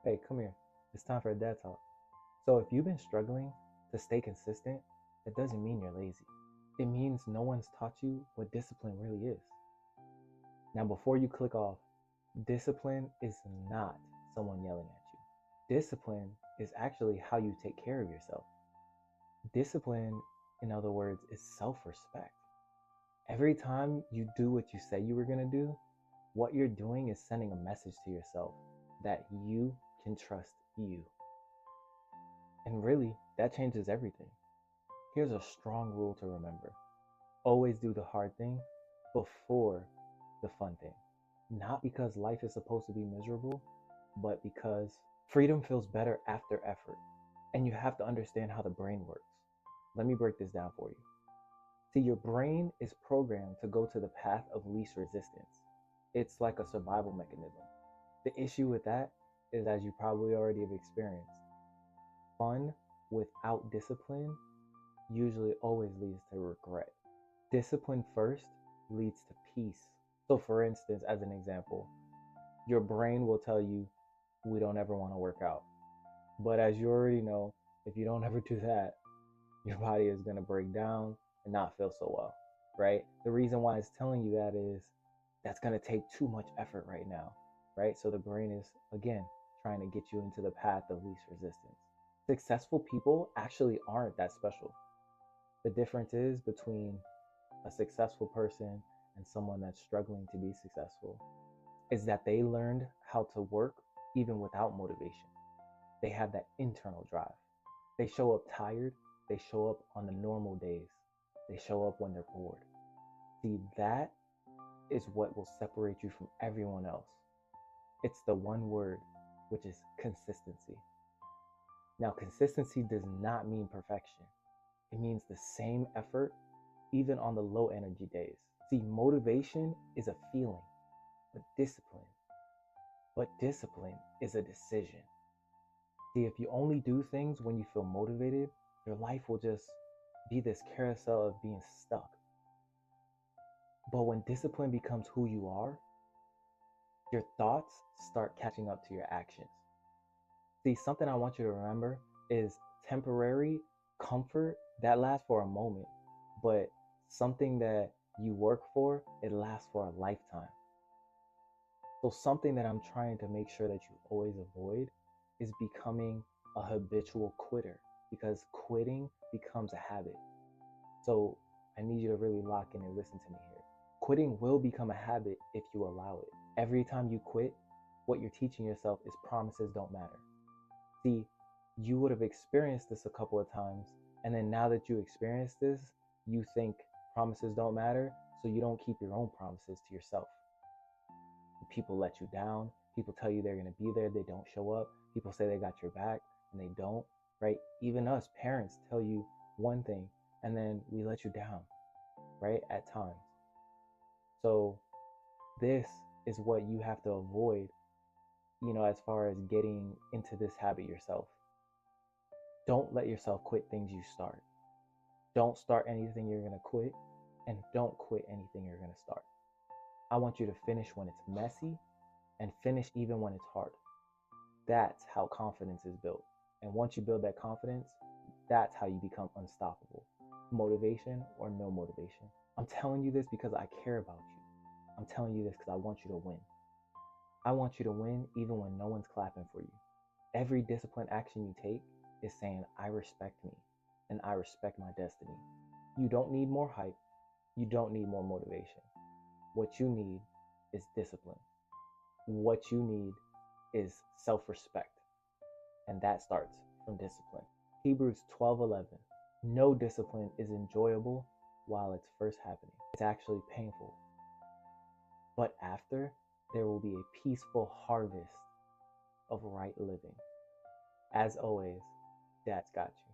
Hey, come here. It's time for a dad talk. So, if you've been struggling to stay consistent, that doesn't mean you're lazy. It means no one's taught you what discipline really is. Now, before you click off, discipline is not someone yelling at you. Discipline is actually how you take care of yourself. Discipline, in other words, is self respect. Every time you do what you say you were going to do, what you're doing is sending a message to yourself that you can trust you. And really, that changes everything. Here's a strong rule to remember: always do the hard thing before the fun thing. Not because life is supposed to be miserable, but because freedom feels better after effort. And you have to understand how the brain works. Let me break this down for you. See, your brain is programmed to go to the path of least resistance. It's like a survival mechanism. The issue with that is, as you probably already have experienced, fun without discipline usually always leads to regret. Discipline first leads to peace. So for instance, as an example, your brain will tell you, we don't ever want to work out. But as you already know, if you don't ever do that, your body is going to break down and not feel so well, right? The reason why it's telling you that is that's going to take too much effort right now, right? So the brain is, again, trying to get you into the path of least resistance. Successful people actually aren't that special. The difference is between a successful person and someone that's struggling to be successful is that they learned how to work even without motivation. They have that internal drive. They show up tired. They show up on the normal days. They show up when they're bored. See, that is what will separate you from everyone else. It's the one word, which is consistency. Now, consistency does not mean perfection. It means the same effort, even on the low energy days. See, motivation is a feeling, but discipline is a decision. See, if you only do things when you feel motivated, your life will just be this carousel of being stuck. But when discipline becomes who you are, your thoughts start catching up to your actions. See, something I want you to remember is temporary comfort that lasts for a moment, but something that you work for, it lasts for a lifetime. So something that I'm trying to make sure that you always avoid is becoming a habitual quitter, because quitting becomes a habit. So I need you to really lock in and listen to me here. Quitting will become a habit if you allow it. Every time you quit, what you're teaching yourself is promises don't matter. See, you would have experienced this a couple of times, and then now that you experience this, you think promises don't matter, so you don't keep your own promises to yourself. People let you down. People tell you they're going to be there. They don't show up. People say they got your back and they don't, right? Even us parents tell you one thing and then we let you down, right? At times. So this is what you have to avoid, as far as getting into this habit yourself. Don't let yourself quit things you start. Don't start anything you're going to quit, and don't quit anything you're going to start. I want you to finish when it's messy and finish even when it's hard. That's how confidence is built. And once you build that confidence, that's how you become unstoppable. Motivation or no motivation. I'm telling you this because I care about you. I'm telling you this because I want you to win. I want you to win even when no one's clapping for you. Every disciplined action you take is saying, I respect me and I respect my destiny. You don't need more hype. You don't need more motivation. What you need is discipline. What you need is self-respect. And that starts from discipline. Hebrews 12:11. No discipline is enjoyable while it's first happening. It's actually painful. But after, there will be a peaceful harvest of right living. As always, Dad's got you.